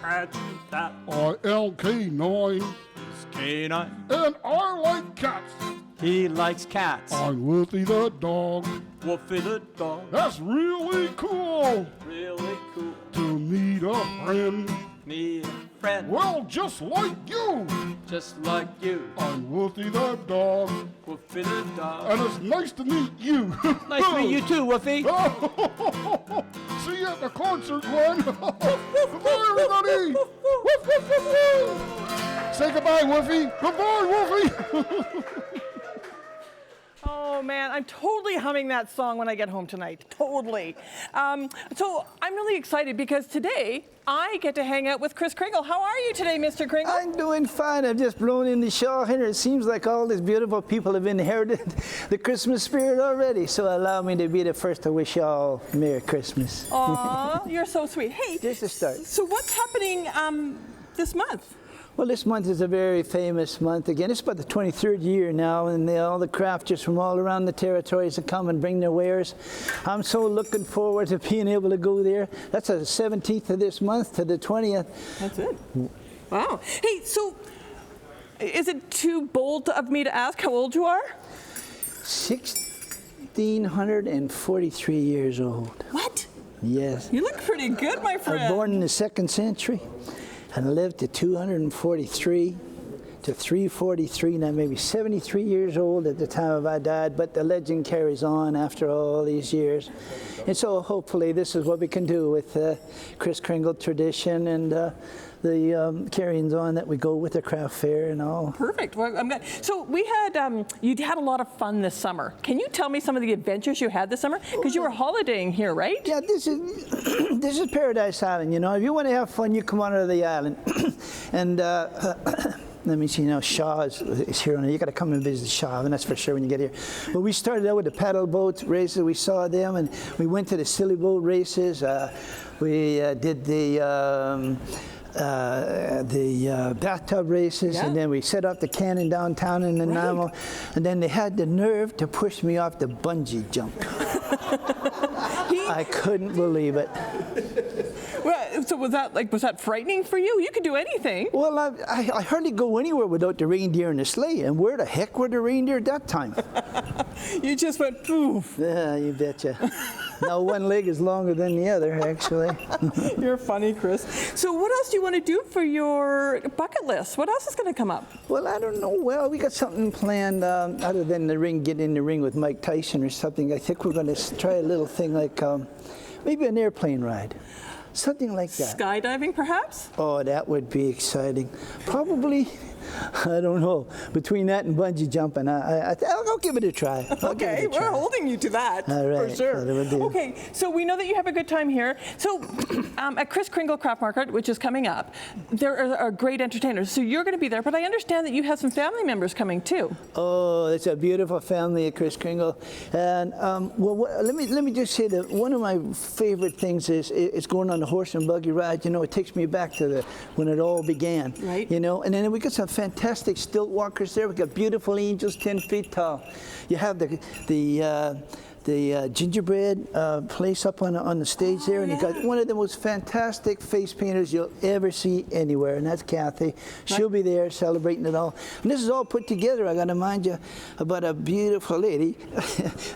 Imagine that. I am K9. It's K9. And I like cats. He likes cats. I'm Woofy the dog. Woofy the dog. That's really cool. Really cool. To meet a friend. Meet a friend. Well, just like you. Just like you. I'm Woofy the dog. Woofy the dog. And it's nice to meet you. Nice to meet you too, Woofy. See you at the concert, Glenn. Goodbye, everybody. Woof, woof, woof, woof. Say goodbye, Woofy. Goodbye, Woofy. Oh man, I'm totally humming that song when I get home tonight. Totally. So I'm really excited because today I get to hang out with Kris Kringle. How are you today, Mr. Kringle? I'm doing fine. I've just blown in the shawl here. It seems like all these beautiful people have inherited the Christmas spirit already. So allow me to be the first to wish you all Merry Christmas. Aw, you're so sweet. Hey, just a start. So what's happening this month? Well, this month is a very famous month. Again, it's about the 23rd year now, and all the crafters from all around the territories have come and bring their wares. I'm so looking forward to being able to go there. That's the 17th of this month to the 20th. That's it. Wow. Hey, so is it too bold of me to ask how old you are? 1643 years old. What? Yes. You look pretty good, my friend. I was born in the 2nd century. And I lived to 243 to 343, and I may be 73 years old at the time I died, but the legend carries on after all these years. And so hopefully this is what we can do with Kris Kringle tradition and the carryings on that we go with the craft fair and all. Perfect. Well, so we had, you had a lot of fun this summer. Can you tell me some of the adventures you had this summer? Because you were holidaying here, right? Yeah, this is this is Paradise Island. You know, if you want to have fun, you come on to the island. And let me see now, Shaw is here. You got to come and visit Shaw, and that's for sure when you get here. But we started out with the paddle boat races. We saw them, and we went to the silly boat races. We did the bathtub races, and then we set up the cannon downtown in Nanaimo, and then they had the nerve to push me off the bungee jump. I couldn't believe it. Well, so was that frightening for you? You could do anything. Well, I hardly go anywhere without the reindeer and the sleigh, and where the heck were the reindeer at that time? You just went poof. Yeah, you betcha. Now one leg is longer than the other, actually. You're funny, Kris. So what else do you want to do for your bucket list? What else is going to come up? Well, I don't know. Well, we got something planned other than get in the ring with Mike Tyson or something. I think we're going to try a little thing like maybe an airplane ride. Something like that. Skydiving, perhaps? Oh, that would be exciting. Probably, I don't know. Between that and bungee jumping, I'll give it a try. Okay, we're holding you to that, all right, for sure. Okay, so we know that you have a good time here. So at Kris Kringle Craft Market, which is coming up, there are great entertainers. So you're going to be there, but I understand that you have some family members coming too. Oh, it's a beautiful family at Kris Kringle. And well, let me just say that one of my favorite things is going on the horse and buggy ride. You know, it takes me back to when it all began. Right. You know, and then we got some fantastic stilt walkers there. We got beautiful angels 10 feet tall. You have the gingerbread place up on the stage there, and you got one of the most fantastic face painters you'll ever see anywhere, and that's Kathy. She'll be there celebrating it all. And this is all put together. I got to remind you about a beautiful lady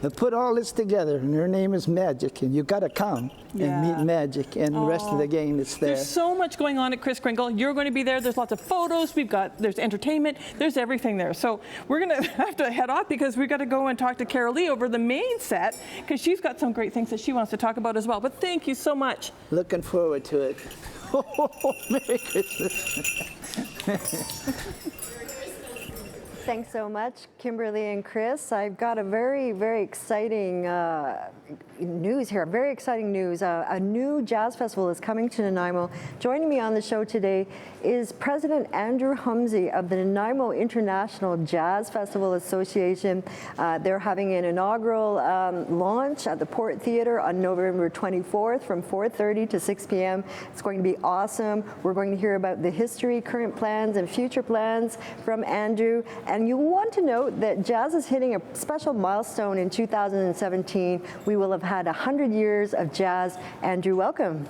that put all this together, and her name is Magic, and you've got to come and meet Magic and the rest of the gang that's there. There's so much going on at Kris Kringle. You're going to be there. There's lots of photos. There's entertainment. There's everything there. So we're going to have to head off because we've got to go and talk to Carol Lee over the main set, because she's got some great things that she wants to talk about as well. But thank you so much. Looking forward to it. Merry Christmas. Thanks so much, Kimberly and Kris. I've got a very, very exciting news here. Very exciting news. A new jazz festival is coming to Nanaimo. Joining me on the show today is President Andrew Humsey of the Nanaimo International Jazz Festival Association. They're having an inaugural launch at the Port Theatre on November 24th from 4:30 to 6 p.m. It's going to be awesome. We're going to hear about the history, current plans, and future plans from Andrew. And you want to note that jazz is hitting a special milestone in 2017. We will have had 100 years of jazz. Andrew, welcome.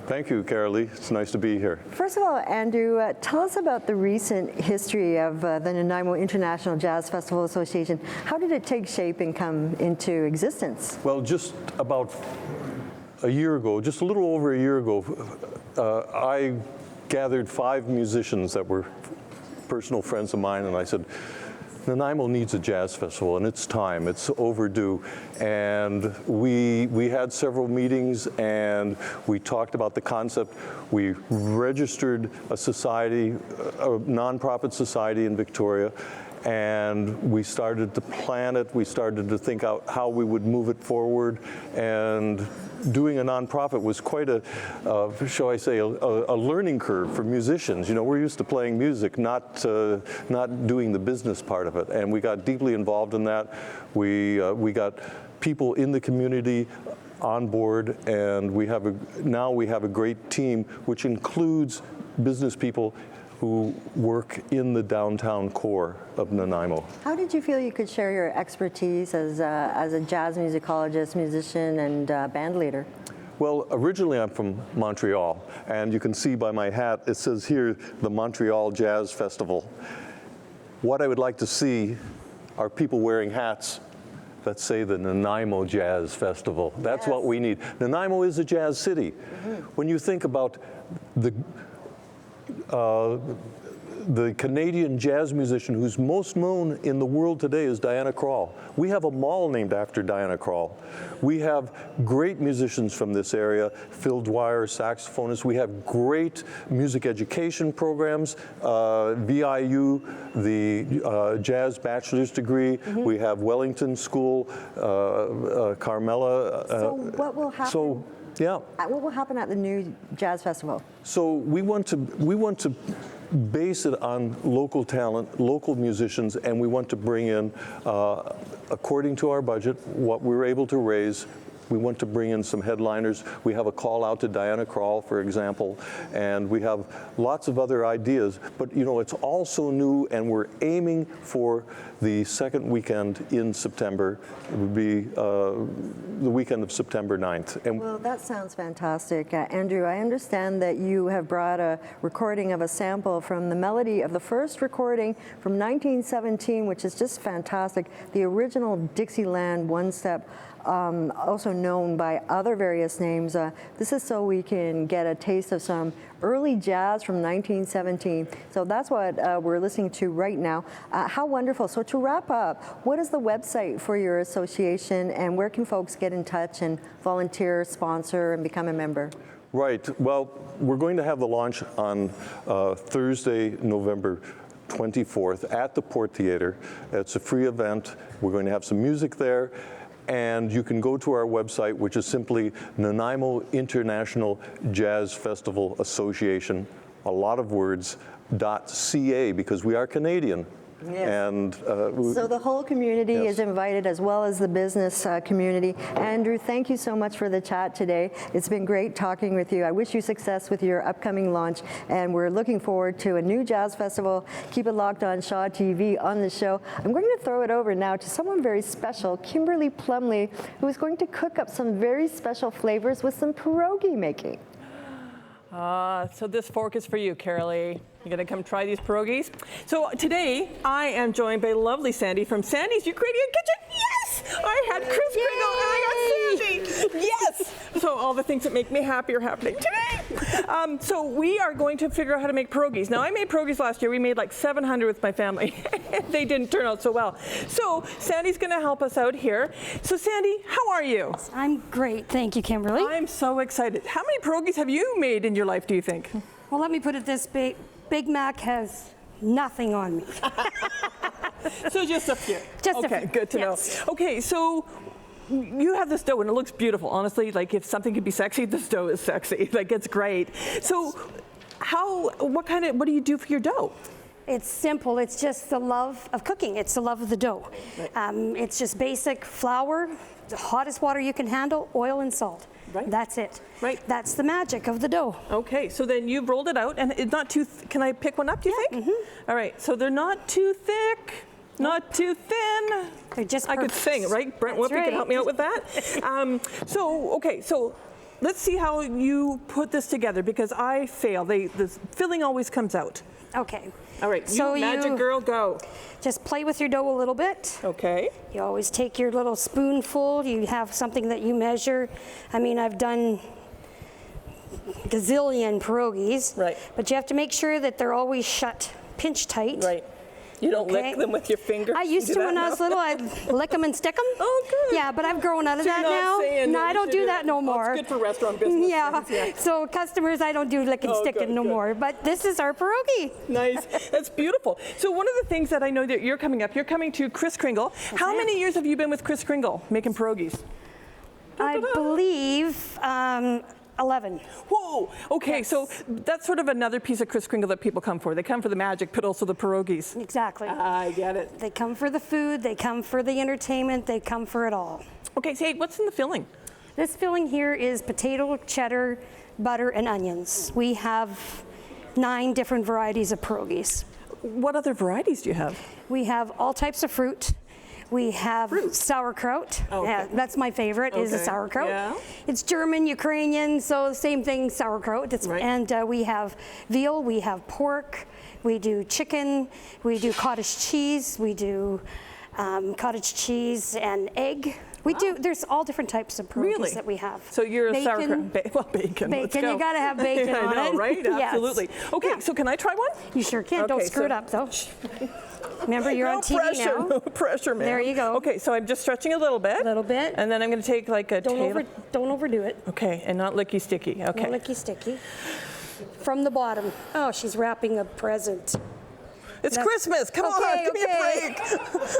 Thank you, Carolee. It's nice to be here. First of all, Andrew, tell us about the recent history of the Nanaimo International Jazz Festival Association. How did it take shape and come into existence? Well, just about a year ago, just a little over a year ago, I gathered 5 musicians that were personal friends of mine, and I said, Nanaimo needs a jazz festival, and it's time. It's overdue. And we had several meetings, and we talked about the concept. We registered a society, a nonprofit society in Victoria, and we started to plan it. We started to think out how we would move it forward. And doing a nonprofit was quite a, shall I say, a learning curve for musicians. You know, we're used to playing music, not doing the business part of it. And we got deeply involved in that. We got people in the community on board, and now we have a great team, which includes business people who work in the downtown core of Nanaimo. How did you feel you could share your expertise as a jazz musicologist, musician, and band leader? Well, originally I'm from Montreal, and you can see by my hat, it says here, the Montreal Jazz Festival. What I would like to see are people wearing hats that say the Nanaimo Jazz Festival. That's what we need. Nanaimo is a jazz city. When you think about the Canadian jazz musician who's most known in the world today is Diana Krall. We have a mall named after Diana Krall. We have great musicians from this area, Phil Dwyer, saxophonist. We have great music education programs, VIU, the Jazz Bachelor's degree. We have Wellington School, Carmela. So what will happen? Yeah. What will happen at the new jazz festival? So we want to base it on local talent, local musicians, and we want to bring in, according to our budget, what we're able to raise. We want to bring in some headliners. We have a call out to Diana Krall, for example, and we have lots of other ideas. But you know, it's all so new, and we're aiming for the second weekend in September. It would be the weekend of September 9th. And well, that sounds fantastic. Andrew, I understand that you have brought a recording of a sample from the melody of the first recording from 1917, which is just fantastic. The original Dixieland one-step, also known by other various names. This is so we can get a taste of some early jazz from 1917. So that's what we're listening to right now. How wonderful. So to wrap up, what is the website for your association, and where can folks get in touch and volunteer, sponsor, and become a member? Right. Well, we're going to have the launch on Thursday, November 24th at the Port Theatre. It's a free event. We're going to have some music there. And you can go to our website, which is simply Nanaimo International Jazz Festival Association, a lot of words, .ca, because we are Canadian. Yes. And so the whole community is invited, as well as the business community. Andrew, thank you so much for the chat today. It's been great talking with you. I wish you success with your upcoming launch, and we're looking forward to a new jazz festival. Keep it locked on Shaw TV on the show. I'm going to throw it over now to someone very special, Kimberly Plumley, who is going to cook up some very special flavors with some pierogi making. So this fork is for you, Carolee. You're gonna come try these pierogies. So today I am joined by lovely Sandy from Sandy's Ukrainian Kitchen. Yes! I had Kris, Kringle, and I got Sandy. Yes! So all the things that make me happy are happening today. So we are going to figure out how to make pierogies. Now I made pierogies last year. We made like 700 with my family. They didn't turn out so well. So Sandy's gonna help us out here. So Sandy, how are you? I'm great, thank you, Kimberly. I'm so excited. How many pierogies have you made in your life, do you think? Well, let me put it this way. Big Mac has nothing on me. So just a few. Just a okay, few, good to yes. know. Okay, so you have this dough and it looks beautiful. Honestly, like if something could be sexy, this dough is sexy. Like it's great. So what do you do for your dough? It's simple. It's just the love of cooking. It's the love of the dough. Right. It's just basic flour, the hottest water you can handle, oil and salt. Right. That's it. Right. That's the magic of the dough. Okay, so then you've rolled it out and it's not too, can I pick one up, do you think? All right, so they're not too thick, not too thin. They're just I could sing, right? Brent Woofy can help me out with that. So let's see how you put this together because I fail. The filling always comes out. Okay. All right, So you magic girl, go. Just play with your dough a little bit. Okay. You always take your little spoonful. You have something that you measure. I mean, I've done gazillion pierogies. Right. But you have to make sure that they're always shut, pinch tight. Right. You don't lick them with your fingers? I used to when I was little. I'd lick them and stick them. Oh, good. Yeah, but I've grown out of So that you're not now. saying No, that I you don't do should that no more. It's good for restaurant business. Yeah. So customers, I don't do lick and stick no more. But this is our pierogi. Nice. That's beautiful. So one of the things that I know that you're coming to Kris Kringle. How many years have you been with Kris Kringle making pierogies? I believe 11. Whoa. Okay, so that's sort of another piece of Kris Kringle that people come for. They come for the magic, but also the pierogies. Exactly. I get it. They come for the food, they come for the entertainment, they come for it all. Okay, so hey, what's in the filling? This filling here is potato, cheddar, butter, and onions. We have 9 different varieties of pierogies. What other varieties do you have? We have all types of fruit. We have sauerkraut. Oh, okay. Yeah, that's my favorite, is the Okay. sauerkraut. Yeah. It's German, Ukrainian, so same thing, sauerkraut. Right. And we have veal, we have pork, we do chicken, we do cottage cheese, we do cottage cheese and egg. We do, there's all different types of pierogies that we have. So you're Bacon. a sauerkraut. Bacon. Let's Bacon, go. you gotta have bacon I on know, it. right? Yes. Absolutely. Okay, so can I try one? You sure can. Don't Okay, screw it up though. Remember, you're on TV pressure, now. No pressure, man. There you go. Okay, so I'm just stretching a little bit. A little bit. And then I'm going to take like a Don't overdo it. Okay, and not licky sticky. Okay. No licky sticky. From the bottom. Oh, she's wrapping a present. It's Christmas. Come on, give me a break.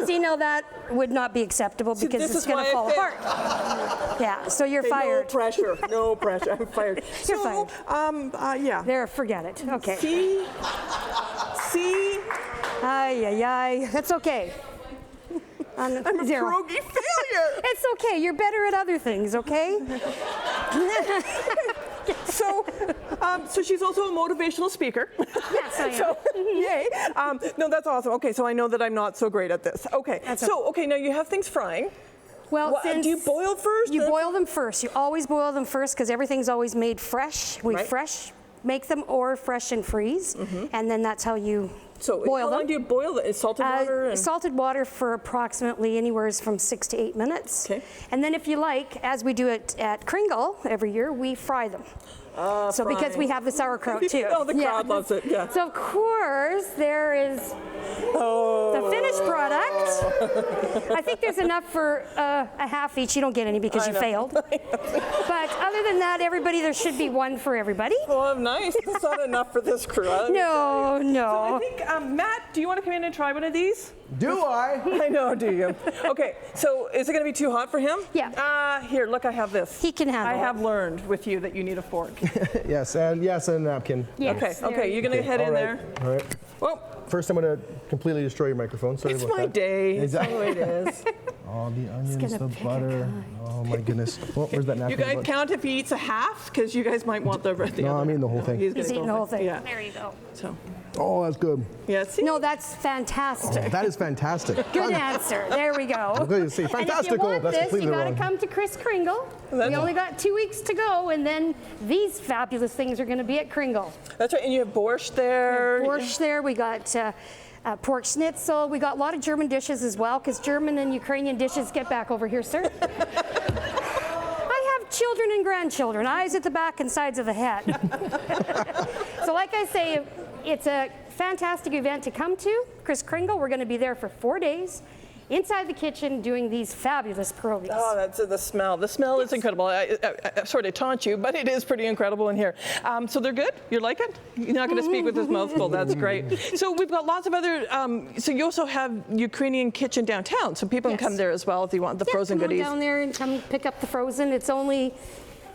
See, now that would not be acceptable because this it's is going to why fall I apart. Yeah, so you're fired. No pressure. No pressure. I'm fired. You're fired. Yeah. There, forget it. Okay. See? Ay, ay, ay. That's okay. I'm a pierogi failure. It's okay. You're better at other things, okay? So she's also a motivational speaker. Yes, I am. So, yay. No, that's awesome. Okay, so I know that I'm not so great at this. Okay, okay, now you have things frying. Well, do you boil first? You boil them first. You always boil them first because everything's always made fresh. We fresh make them or fresh and freeze, and then that's how you boil them. How long do you boil it? Salted water? Salted water for approximately anywhere from 6 to 8 minutes. Okay. And then if you like, as we do it at Kringle every year, we fry them. So because we have the sauerkraut too. Oh, the crowd loves it, yeah. So of course there is the finished product. I think there's enough for a half each. You don't get any because you failed. But other than that, there should be one for everybody. Oh, nice. That's not enough for this crew. No. So I think, Matt, do you want to come in and try one of these? Do I? I know, do you? Okay, so is it going to be too hot for him? Yeah. Here, look, I have this. He can handle it. I have learned with you that you need a fork. yes, and a napkin. Yes, okay, you're going to head in there. All right. Well, first I'm going to completely destroy your microphone. Sorry it's about my that. day. Exactly. That's the way it is. Oh, the onions, the butter. Oh my goodness. Well, where's that napkin? You guys count if he eats a half, because you guys might want the other. No, I'm eating the whole thing. He's eating the whole thing. Yeah. There you go. So. Oh, that's good. Yeah, see? No, that's fantastic. Oh, that is fantastic. Good answer. There we go. I'm going to say fantastical. And if you want That's this, completely you got to wrong. come to Kris Kringle. We only got 2 weeks to go, and then these fabulous things are going to be at Kringle. That's right, and you have borscht there. Borscht there. We got pork schnitzel. We got a lot of German dishes as well, because German and Ukrainian dishes. Get back over here, sir. I have children and grandchildren. Eyes at the back and sides of the head. So like I say, it's a fantastic event to come to. Kris Kringle, we're going to be there for 4 days. inside the kitchen doing these fabulous pierogies. Oh, that's the smell. The smell is incredible. I sort of taunt you, but it is pretty incredible in here. So they're good? You like it? You're not going to speak with this mouthful. That's great. So we've got lots of other, so you also have Ukrainian kitchen downtown, so people can come there as well if you want the frozen come goodies. down there and come pick up the frozen. It's only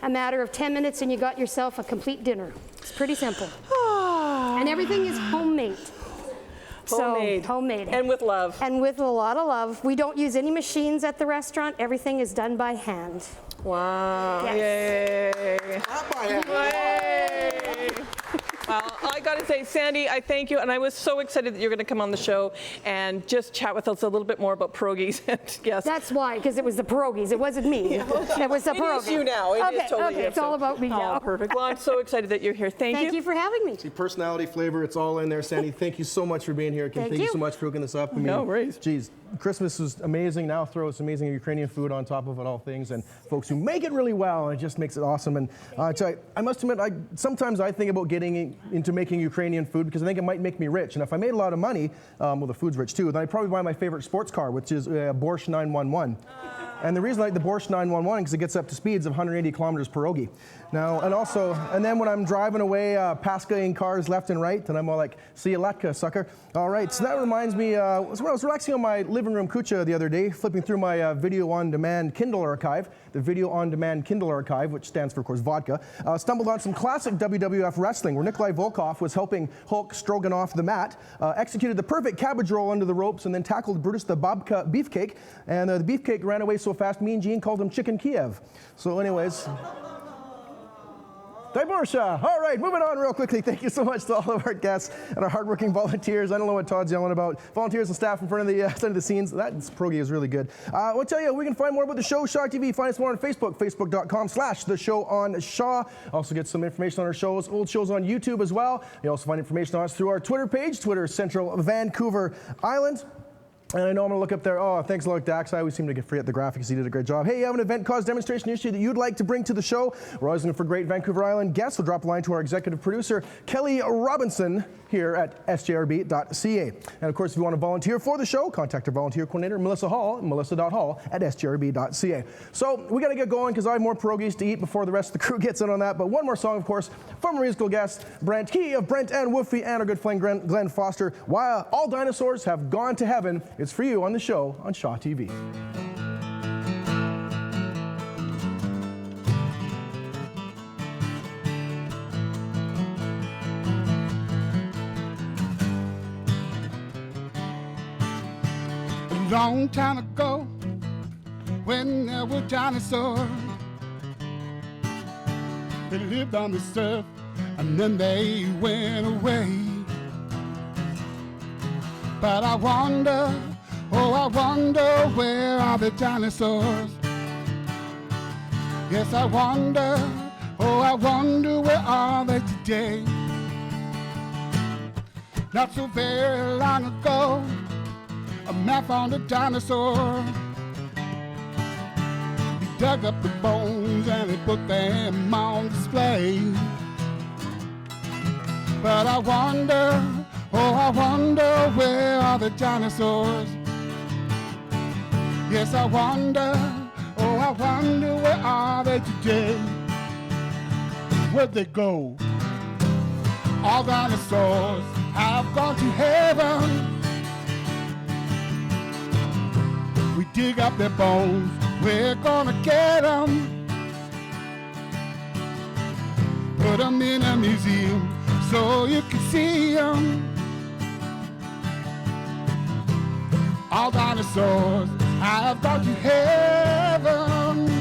a matter of 10 minutes and you got yourself a complete dinner. It's pretty simple. And everything is homemade. Homemade. So, homemade. And with love. And with a lot of love. We don't use any machines at the restaurant. Everything is done by hand. Wow. Yes. Yay. Yay. Well, I got to say, Sandy, I thank you, and I was so excited that you're going to come on the show and just chat with us a little bit more about pierogies. Yes. That's why, because it was the pierogies. It wasn't me. It was the pierogies. It is you now. It is totally you. It's all about me now. Oh, perfect. Well, I'm so excited that you're here. Thank you. Thank you for having me. See, personality, flavor, it's all in there, Sandy. Thank you so much for being here. Thank you so much for hooking this up. I mean, no worries. Geez, Christmas was amazing. Now throw some amazing Ukrainian food on top of it, all things, and folks who make it really well, and it just makes it awesome. And I must admit, sometimes I think about getting into making Ukrainian food because I think it might make me rich. And if I made a lot of money, well, the food's rich too, then I'd probably buy my favorite sports car, which is a Borscht 911. And the reason I like the Borscht 911 because it gets up to speeds of 180 kilometers per hour. Now, and then when I'm driving away, Pascaing cars left and right, and I'm all like, see you latka, sucker. All right, so that reminds me, when I was relaxing on my living room kucha the other day, flipping through my video on demand Kindle archive, the Video on Demand Kindle archive, which stands for, of course, vodka, stumbled on some classic WWF wrestling where Nikolai Volkov was helping Hulk Stroganoff the mat, executed the perfect cabbage roll under the ropes, and then tackled Brutus the Babka beefcake, and the beefcake ran away so fast, Mean Gene called him Chicken Kiev. So anyways, Dyborsha. All right, moving on real quickly. Thank you so much to all of our guests and our hardworking volunteers. I don't know what Todd's yelling about. Volunteers and staff in front of the scenes. That pierogi is really good. I'll tell you, we can find more about the show, Shaw TV. Find us more on Facebook, facebook.com/the show on Shaw. Also get some information on our shows, old shows on YouTube as well. You also find information on us through our Twitter page, Twitter Central Vancouver Island. And I know I'm going to look up there. Oh, thanks a lot, Dax. I always seem to forget the graphics. He did a great job. Hey, you have an event, cause, demonstration issue that you'd like to bring to the show? We're always looking for great Vancouver Island guests. We'll drop a line to our executive producer, Kelly Robinson, here at sjrb.ca. And of course, if you want to volunteer for the show, contact our volunteer coordinator, Melissa Hall, melissa.hall@sjrb.ca. So we got to get going because I have more pierogies to eat before the rest of the crew gets in on that. But one more song, of course, from our musical guest, Brent, he of Brent and Woofy, and our good friend Glen Foster. While all dinosaurs have gone to heaven, it's for you on the show on Shaw TV. A long time ago, when there were dinosaurs, they lived on this earth and then they went away. But I wonder, oh, I wonder, where are the dinosaurs? Yes, I wonder, oh, I wonder, where are they today? Not so very long ago, a man found a dinosaur. He dug up the bones and he put them on display. But I wonder, oh, I wonder, where are the dinosaurs? Yes, I wonder, oh, I wonder, where are they today? Where'd they go? All dinosaurs have gone to heaven. We dig up their bones, we're gonna get them. Put them in a museum so you can see them. All dinosaurs have gone to heaven.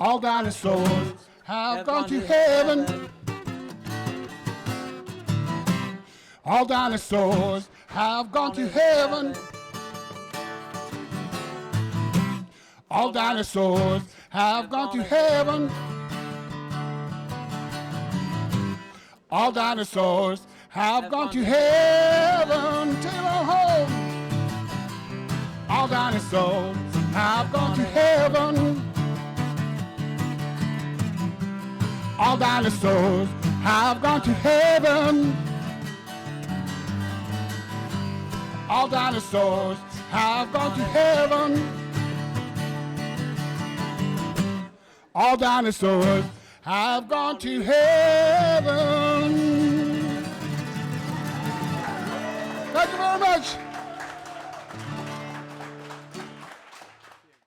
All dinosaurs have gone to heaven. All dinosaurs have gone to heaven. All dinosaurs have gone to heaven. All dinosaurs have gone to heaven. Take it on home. All dinosaurs have gone to heaven. All dinosaurs have gone to heaven. All dinosaurs have gone to heaven. All dinosaurs have gone to heaven. Thank you very much.